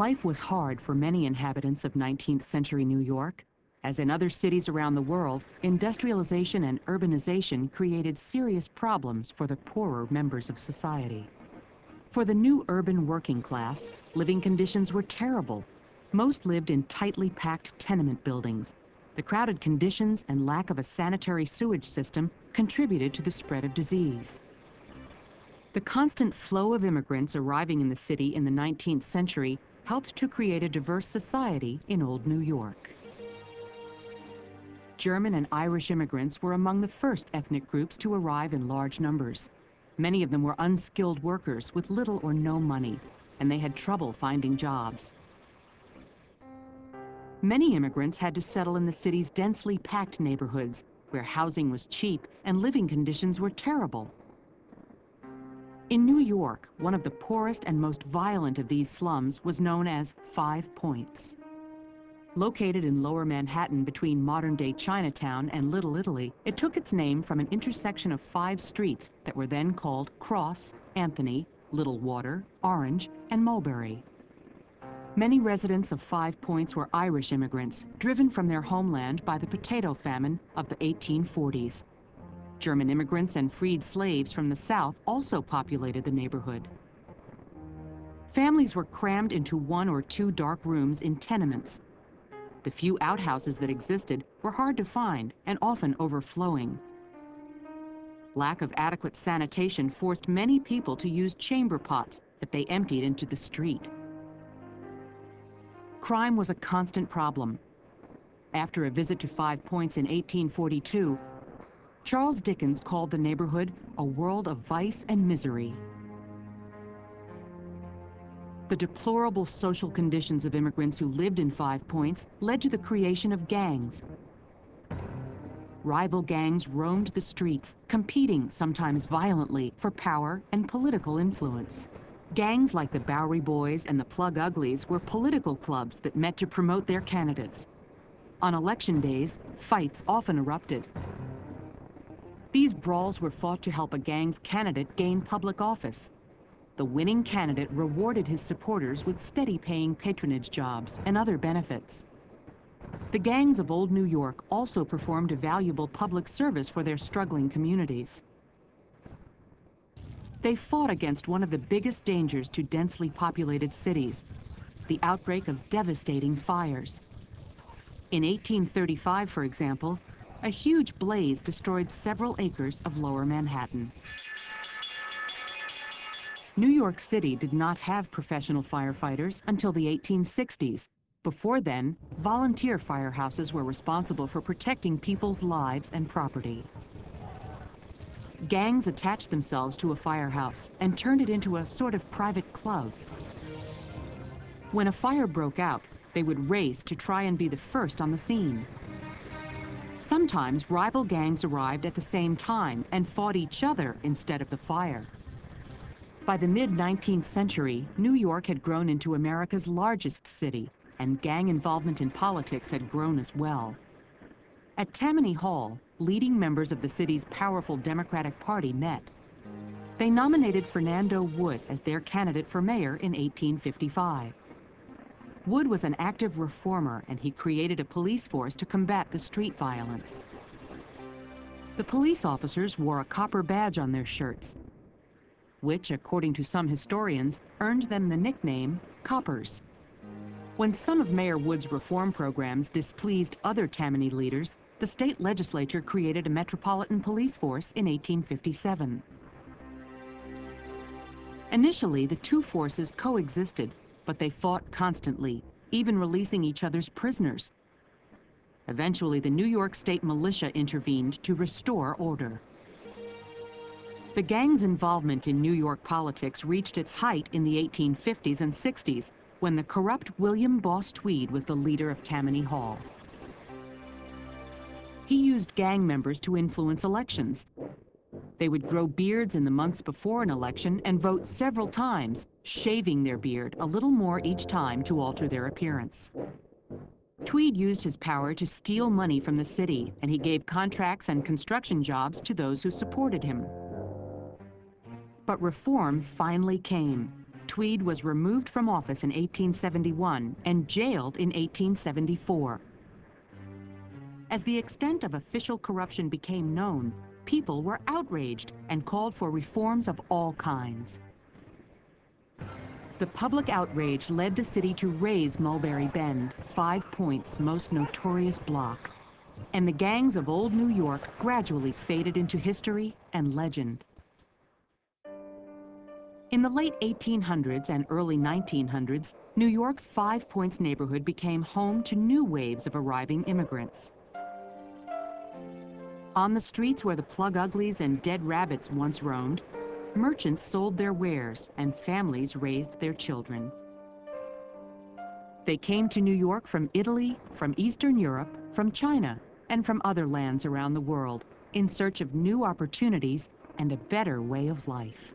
Life was hard for many inhabitants of 19th century New York. As in other cities around the world, industrialization and urbanization created serious problems for the poorer members of society. For the new urban working class, living conditions were terrible. Most lived in tightly packed tenement buildings. The crowded conditions and lack of a sanitary sewage system contributed to the spread of disease. The constant flow of immigrants arriving in the city in the 19th century helped to create a diverse society in Old New York. German and Irish immigrants were among the first ethnic groups to arrive in large numbers. Many of them were unskilled workers with little or no money, and they had trouble finding jobs. Many immigrants had to settle in the city's densely packed neighborhoods, where housing was cheap and living conditions were terrible. In New York, one of the poorest and most violent of these slums was known as 5 Points. Located in Lower Manhattan between modern-day Chinatown and Little Italy, it took its name from an intersection of 5 streets that were then called Cross, Anthony, Little Water, Orange, and Mulberry. Many residents of 5 Points were Irish immigrants, driven from their homeland by the potato famine of the 1840s. German immigrants and freed slaves from the South also populated the neighborhood. Families were crammed into 1 or 2 dark rooms in tenements. The few outhouses that existed were hard to find and often overflowing. Lack of adequate sanitation forced many people to use chamber pots that they emptied into the street. Crime was a constant problem. After a visit to 5 Points in 1842, Charles Dickens called the neighborhood a world of vice and misery. The deplorable social conditions of immigrants who lived in 5 Points led to the creation of gangs. Rival gangs roamed the streets, competing, sometimes violently, for power and political influence. Gangs like the Bowery Boys and the Plug Uglies were political clubs that met to promote their candidates. On election days, fights often erupted. These brawls were fought to help a gang's candidate gain public office. The winning candidate rewarded his supporters with steady-paying patronage jobs and other benefits. The gangs of Old New York also performed a valuable public service for their struggling communities. They fought against one of the biggest dangers to densely populated cities, the outbreak of devastating fires. In 1835, for example, a huge blaze destroyed several acres of Lower Manhattan. New York City did not have professional firefighters until the 1860s. Before then, volunteer firehouses were responsible for protecting people's lives and property. Gangs attached themselves to a firehouse and turned it into a sort of private club. When a fire broke out, they would race to try and be the first on the scene. Sometimes rival gangs arrived at the same time and fought each other instead of the fire. By the mid-19th century, New York had grown into America's largest city, and gang involvement in politics had grown as well. At Tammany Hall, leading members of the city's powerful Democratic Party met. They nominated Fernando Wood as their candidate for mayor in 1855. Wood was an active reformer, and he created a police force to combat the street violence. The police officers wore a copper badge on their shirts, which, according to some historians, earned them the nickname Coppers. When some of Mayor Wood's reform programs displeased other Tammany leaders, the state legislature created a metropolitan police force in 1857. Initially, the two forces coexisted, but they fought constantly, even releasing each other's prisoners. Eventually, the New York State militia intervened to restore order. The gang's involvement in New York politics reached its height in the 1850s and 60s, when the corrupt William Boss Tweed was the leader of Tammany Hall. He used gang members to influence elections. They would grow beards in the months before an election and vote several times, shaving their beard a little more each time to alter their appearance. Tweed used his power to steal money from the city, and he gave contracts and construction jobs to those who supported him. But reform finally came. Tweed was removed from office in 1871 and jailed in 1874. As the extent of official corruption became known, people were outraged and called for reforms of all kinds. The public outrage led the city to raze Mulberry Bend, 5 Point's most notorious block. And the gangs of old New York gradually faded into history and legend. In the late 1800s and early 1900s, New York's 5 Points neighborhood became home to new waves of arriving immigrants. On the streets where the plug uglies and dead rabbits once roamed, merchants sold their wares and families raised their children. They came to New York from Italy, from Eastern Europe, from China, and from other lands around the world in search of new opportunities and a better way of life.